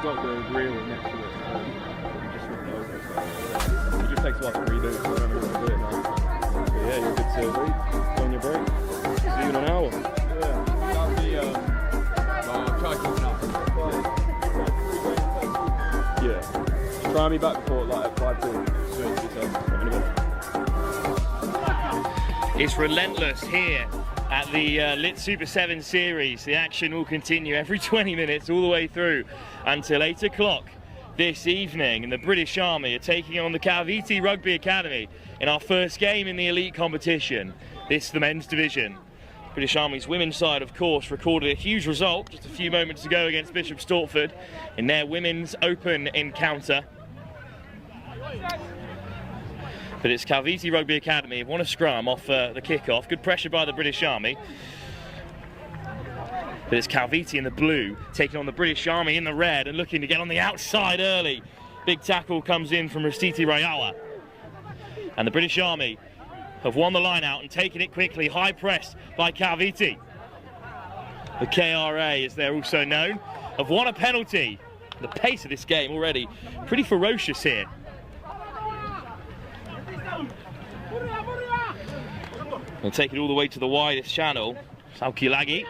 we've got the reel next to it, so we just flip it over. So it just takes a while to redo, so I don't know how to do it now. But yeah, you're good to go on your break. See you in an hour. Yeah, that'll be, I'll try keeping up. Yeah. Try me back before like at 5-2. It's relentless here at the Lit Super 7 series. The action will continue every 20 minutes all the way through until 8 o'clock this evening. And the British Army are taking on the Kaiviti Rugby Academy in our first game in the elite competition. This is the men's division. British Army's women's side, of course, recorded a huge result just a few moments ago against Bishop Stortford in their women's open encounter. But it's Kaiviti Rugby Academy, won a scrum off the kick-off. Good pressure by the British Army. But it's Kaiviti in the blue, taking on the British Army in the red and looking to get on the outside early. Big tackle comes in from Rastiti Rayawa. And the British Army have won the line out and taken it quickly. High press by Kaiviti. The KRA, as they're also known, have won a penalty. The pace of this game already pretty ferocious here. They'll take it all the way to the widest channel. Saukilagi,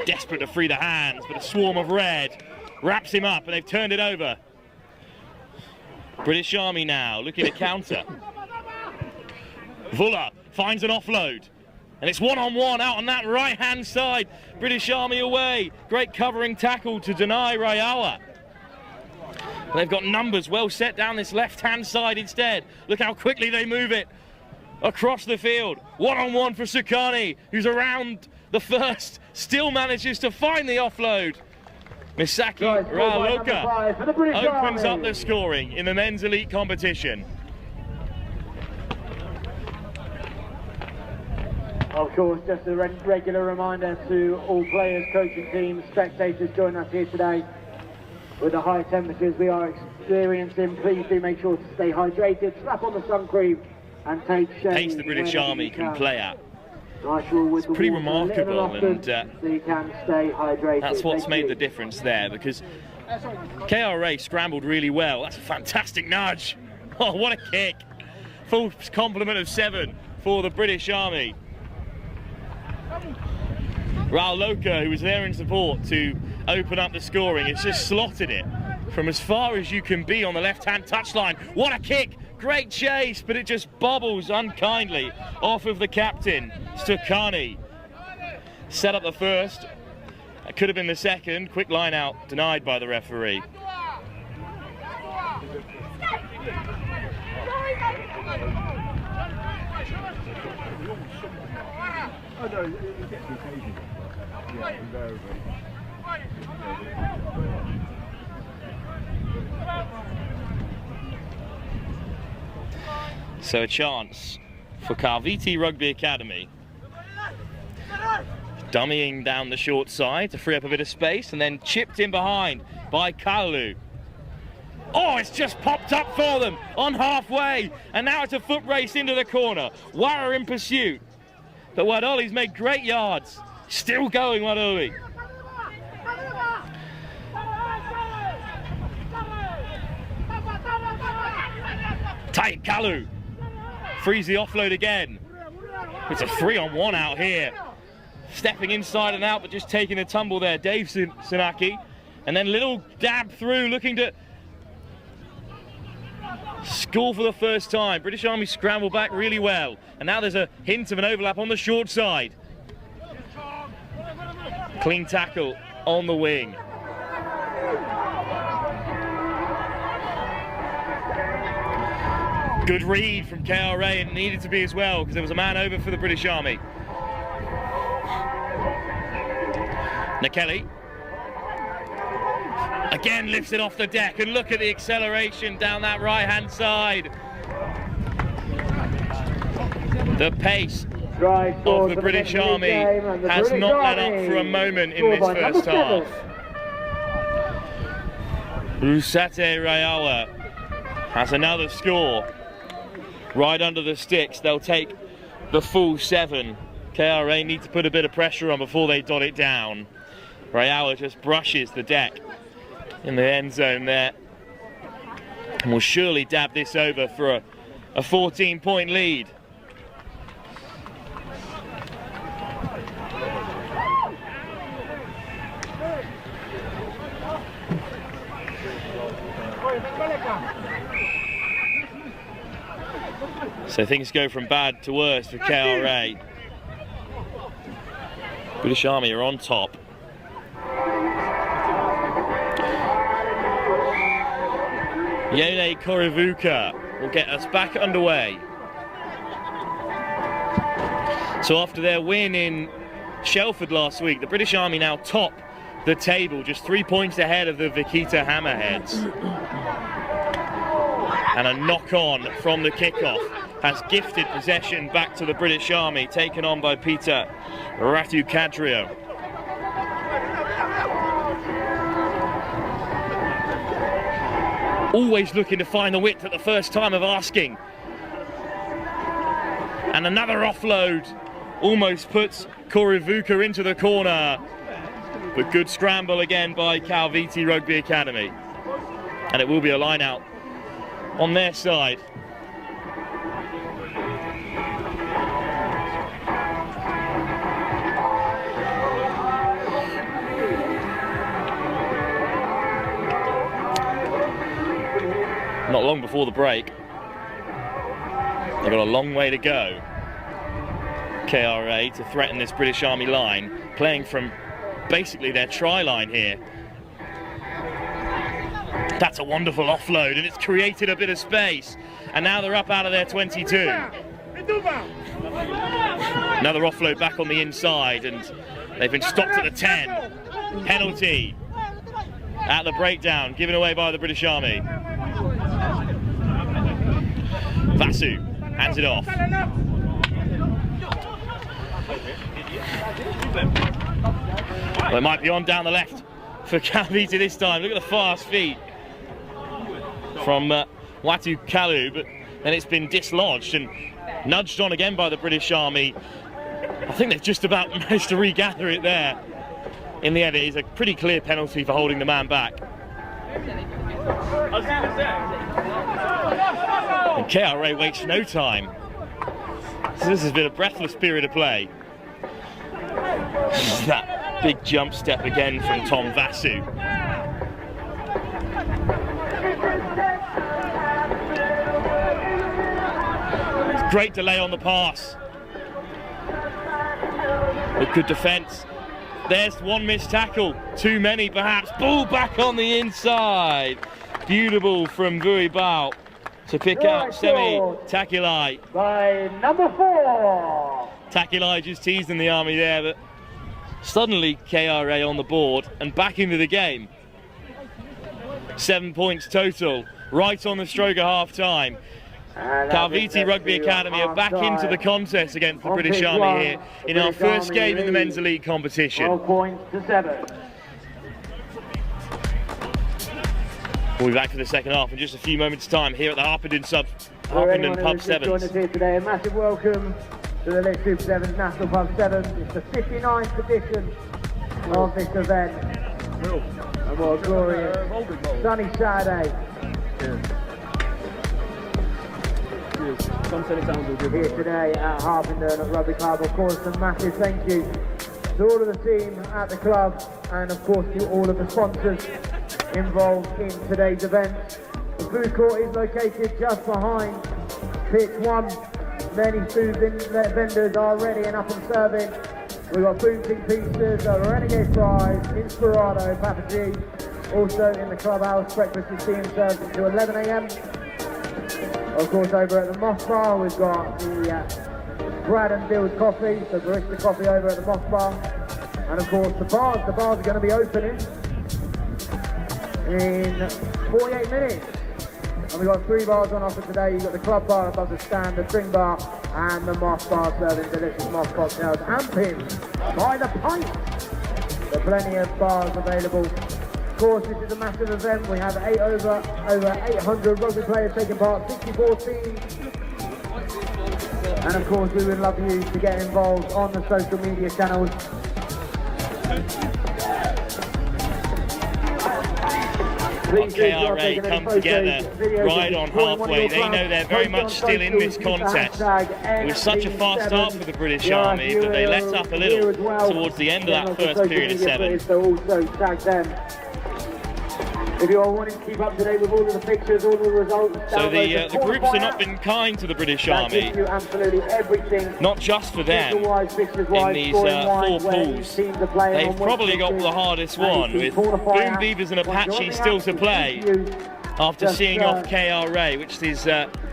desperate to free the hands, but a swarm of red wraps him up and they've turned it over. British Army now looking to counter. Vulla finds an offload and it's one-on-one out on that right-hand side. British Army away. Great covering tackle to deny Rayawa. They've got numbers well set down this left-hand side instead. Look how quickly they move it across the field. One-on-one for Sukani, who's around the first, still manages to find the offload. Misaki Raaloka opens up the scoring in the men's elite competition. Of course, just a regular reminder to all players, coaching teams, spectators joining us here today. With the high temperatures we are experiencing, please do make sure to stay hydrated, slap on the sun cream and take shade. Pace the British Army can play at. Nice rule with it's pretty remarkable, and so you can stay hydrated. That's what's made the difference there, because KRA scrambled really well. That's a fantastic nudge. Oh, what a kick. Full complement of 7 for the British Army. Raaloka, who was there in support to open up the scoring, has just slotted it from as far as you can be on the left-hand touchline. What a kick! Great chase, but it just bobbles unkindly off of the captain, Stukani. Set up the first. That could have been the second. Quick line out, denied by the referee. So a chance for Kaiviti Rugby Academy. Dummying down the short side to free up a bit of space and then chipped in behind by Kalu. Oh, it's just popped up for them on halfway, and now it's a foot race into the corner. Wara in pursuit, but Wadoli's made great yards. Still going, Wadoli. Tight Kalu. Frees the offload again. It's a 3-on-1 out here. Stepping inside and out, but just taking a tumble there. Dave Sunaki. And then little dab through, looking to score for the first time. British Army scramble back really well. And now there's a hint of an overlap on the short side. Clean tackle on the wing. Good read from KRA, and needed to be as well, because there was a man over for the British Army. Nakeli again lifts it off the deck, and look at the acceleration down that right-hand side. The pace of the British Army has not let up for a moment in this first half. Rusate Rayawa has another score. Right under the sticks, they'll take the full 7. KRA need to put a bit of pressure on before they dot it down. Rayawa just brushes the deck in the end zone there. And will surely dab this over for a 14-point lead. So things go from bad to worse for KRA. British Army are on top. Yone Korivuka will get us back underway. So after their win in Shelford last week, the British Army now top the table, just 3 points ahead of the Vikita Hammerheads. And a knock-on from the kickoff has gifted possession back to the British Army, taken on by Peter Ratukadrio. Always looking to find the width at the first time of asking. And another offload almost puts Korivuka into the corner. But good scramble again by Kaiviti Rugby Academy. And it will be a line out on their side. Not long before the break. They've got a long way to go, KRA, to threaten this British Army line, playing from basically their try line here. That's a wonderful offload, and it's created a bit of space. And now they're up out of their 22. Another offload back on the inside, and they've been stopped at the 10. Penalty at the breakdown, given away by the British Army. Vasu hands it off. Well, it might be on down the left for Kaiviti this time. Look at the fast feet from Watu Kalu, but then it's been dislodged and nudged on again by the British Army. I think they've just about managed to regather it there. In the end, it is a pretty clear penalty for holding the man back. And KRA wastes no time. So this has been a breathless period of play. That big jump step again from Tom Vasu. Great delay on the pass. With good defence. There's one missed tackle. Too many perhaps. Ball back on the inside. Beautiful from Vui Bao to pick out Semi Takilai. By number 4. Takilai just teasing the Army there, but suddenly KRA on the board and back into the game. 7 points total, right on the stroke of half time. Kaiviti Rugby Academy are back into the contest against the British Army here in our first game in the men's elite competition. 12 points to 7. We'll be back for the second half in just a few moments' time here at the Harpenden Pub 7s. Joined us here today, a massive welcome to the Lit Super 7s National Pub 7s. It's the 59th edition of this event. And what a glorious sunny Saturday. Here today at Harpenden at Rugby Club. Of course, a massive thank you to all of the team at the club and of course to all of the sponsors involved in today's event. The food court is located just behind pitch 1. Many food vendors are ready and up and serving. We've got boom ting pizzas, renegade fries, Inspirado, Papa G. Also in the clubhouse, breakfast is being served until 11 AM. Of course, over at the Moss Bar, we've got the Brad and Bill's coffee, so barista coffee over at the Moss Bar. And of course, the bars are going to be opening in 48 minutes. And we've got 3 bars on offer today. You've got the club bar above the stand, the string bar, and the Moss Bar serving delicious Moss cocktails and pins by the pint. There are plenty of bars available. Of course, this is a massive event. We have over 800 rugby players taking part, 64 teams. And of course, we would love you to get involved on the social media channels. while KRA come together right on halfway. They know they're very much still in this contest. It was such a fast start for the British Army, but they let up a little towards the end of that first period of 7. If you are wanting to keep up to date with all of the fixtures, all of the results, so the groups have not been kind to the British Army, absolutely everything. Not just for them in these 4 pools. They've probably got the hardest one, with Boom Beavers and Apache still to play after seeing off KRA, which is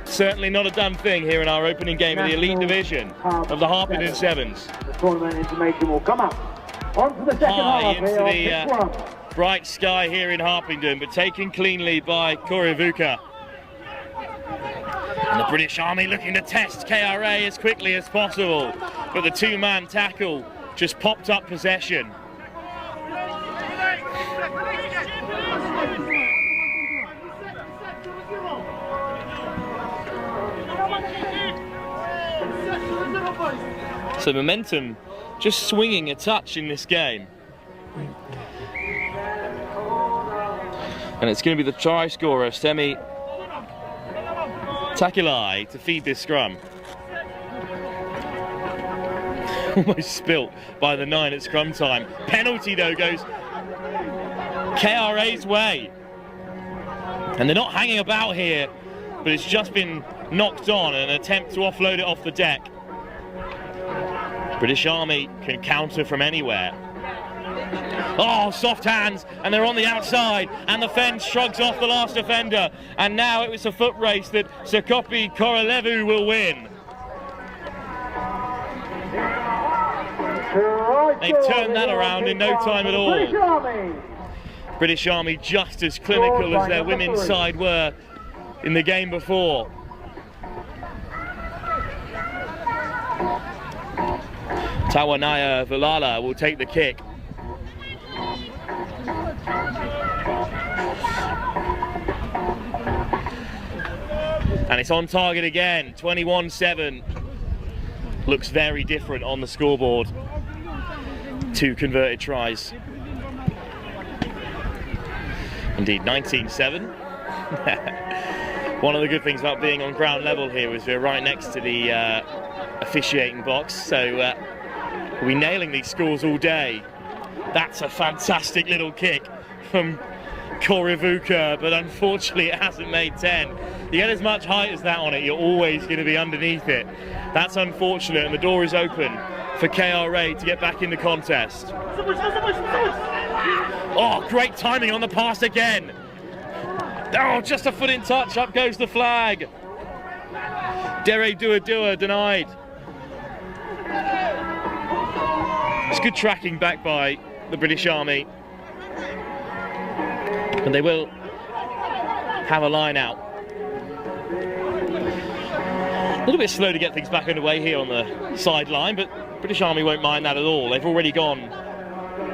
certainly not a done thing here in our opening game of the Elite Division of the Harpenden Sevens. The tournament information will come up. On to the second half into the bright sky here in Harpenden, but taken cleanly by Kaiviti. And the British Army looking to test KRA as quickly as possible, but the 2-man tackle just popped up possession. So momentum just swinging a touch in this game. And it's going to be the try scorer, Semi Takilai, to feed this scrum. Almost spilt by the 9 at scrum time. Penalty though goes KRA's way. And they're not hanging about here, but it's just been knocked on, an attempt to offload it off the deck. British Army can counter from anywhere. Oh, soft hands, and they're on the outside, and the fence shrugs off the last offender, and now it was a foot race that Sekopi Korolevu will win. They've turned that around in no time at all. British Army just as clinical as their women's side were in the game before. Tawanaya Vilala will take the kick. And it's on target again, 21-7. Looks very different on the scoreboard. 2 converted tries. Indeed, 19-7. One of the good things about being on ground level here is we're right next to the officiating box, so we'll be nailing these scores all day. That's a fantastic little kick from Kaiviti, but unfortunately it hasn't made 10. You get as much height as that on it, you're always going to be underneath it. That's unfortunate, and the door is open for KRA to get back in the contest. Oh, great timing on the pass again. Oh, just a foot in touch, up goes the flag. Dere Dua denied. It's good tracking back by the British Army. And they will have a line out. A little bit slow to get things back underway here on the sideline, but British Army won't mind that at all. They've already gone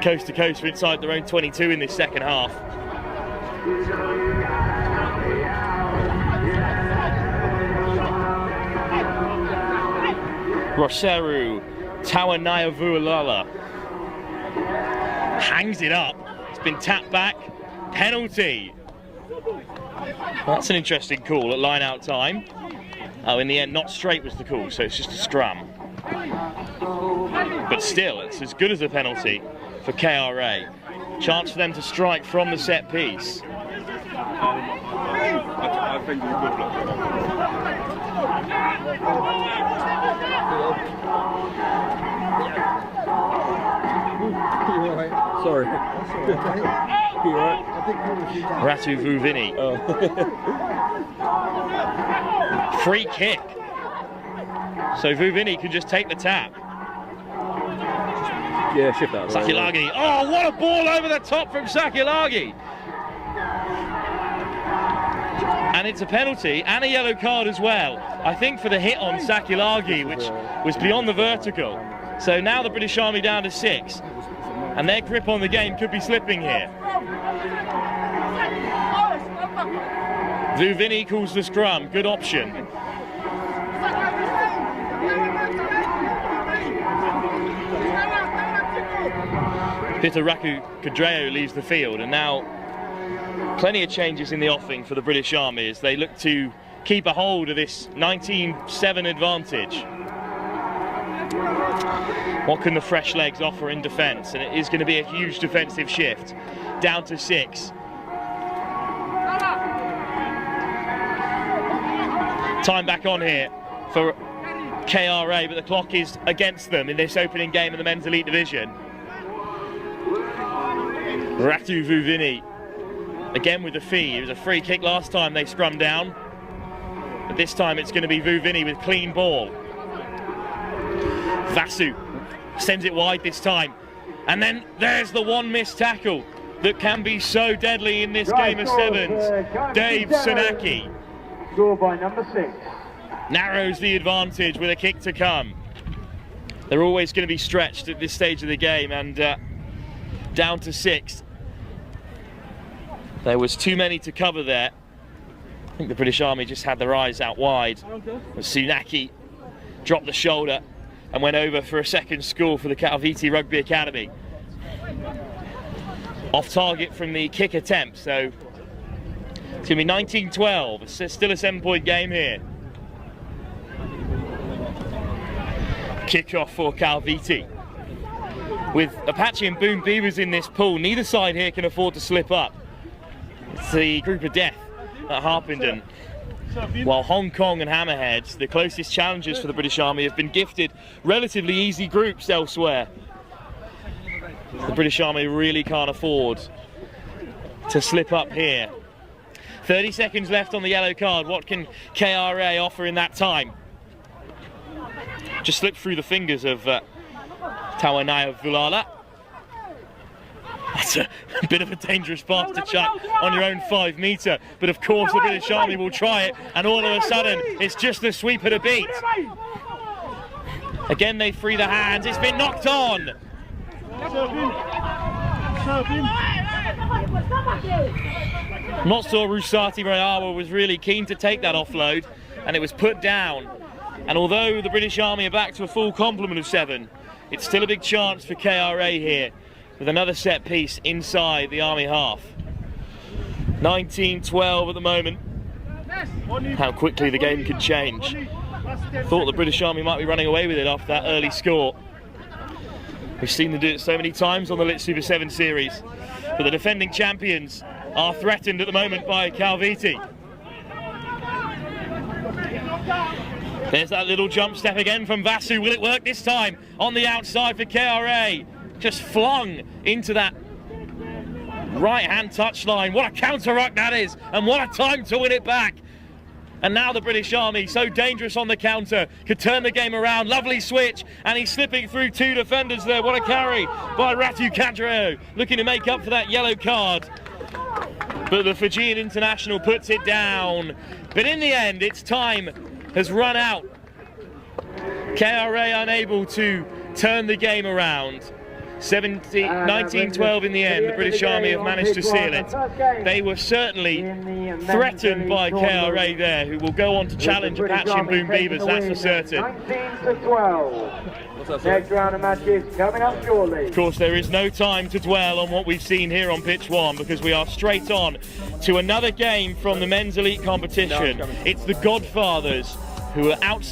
coast to coast for inside their own 22 in this second half. Roseru Tawanaya hangs it up. It's been tapped back. Penalty. That's an interesting call at line out time. Oh, in the end, not straight was the call, so it's just a scrum. But still, it's as good as a penalty for KRA. Chance for them to strike from the set piece. I think we could block it. Sorry. Ratu Vuvini. Free kick. So Vuvini can just take the tap. Yeah, shift that. Sakilagi. Oh, what a ball over the top from Sakilagi. And it's a penalty and a yellow card as well. I think for the hit on Sakilagi, which was beyond the vertical. So now the British Army down to 6. And their grip on the game could be slipping here. Vuvini calls the scrum, good option. Pitaraku Kadreo leaves the field, and now Plenty of changes in the offing for the British Army as they look to keep a hold of this 19-7 advantage. What can the fresh legs offer in defence? And it is going to be a huge defensive shift. Down to 6. Time back on here for KRA, but the clock is against them in this opening game of the Men's Elite Division. Ratu Vuvini again with the fee. It was a free kick last time they scrummed down, but this time it's going to be Vuvini with clean ball. Vasu sends it wide this time, and then there's the one missed tackle that can be so deadly in this game of sevens. Dave Sanaki. Score by number 6. Narrows the advantage with a kick to come. They're always going to be stretched at this stage of the game, and down to 6. There was too many to cover there. I think the British Army just had their eyes out wide. Sunaki dropped the shoulder and went over for a second score for the Kaiviti Rugby Academy. Off target from the kick attempt, so it's going to be 19-12. It's still a 7-point game here. Kick-off for Kaiviti. With Apache and Boom Beavers in this pool, neither side here can afford to slip up. It's the group of death at Harpenden. While Hong Kong and Hammerheads, the closest challengers for the British Army, have been gifted relatively easy groups elsewhere. The British Army really can't afford to slip up here. 30 seconds left on the yellow card. What can KRA offer in that time? Just slipped through the fingers of Tawanaya Vulala. That's a bit of a dangerous pass to chuck on your own 5 metre, but of course the British Army will try it, and all of a sudden it's just the sweep of the beat. Again they free the hands, it's been knocked on. Not sure Rusati Rayawa was really keen to take that offload, and it was put down. And although the British Army are back to a full complement of 7, it's still a big chance for KRA here with another set piece inside the Army half. 19-12 at the moment. How quickly the game can change. Thought the British Army might be running away with it after that early score. We've seen them do it so many times on the Lit Super 7 series, but the defending champions are threatened at the moment by Kaiviti. There's that little jump step again from Vasu. Will it work this time? On the outside for KRA. Just flung into that right-hand touchline. What a counter-ruck that is, and what a time to win it back. And now the British Army, so dangerous on the counter, could turn the game around. Lovely switch, and he's slipping through 2 defenders there. What a carry by Ratu Kadreo, looking to make up for that yellow card. But the Fijian international puts it down. But in the end, its time has run out. KRA unable to turn the game around. 19-12 in the end. The British Army have managed to seal it. They were certainly threatened by KRA there, who will go on to challenge Apache and Boom Beavers, that's for certain. 19-12. Next round of matches coming up shortly. Of course, there is no time to dwell on what we've seen here on pitch 1, because we are straight on to another game from the men's elite competition. It's the Godfathers, who are outside.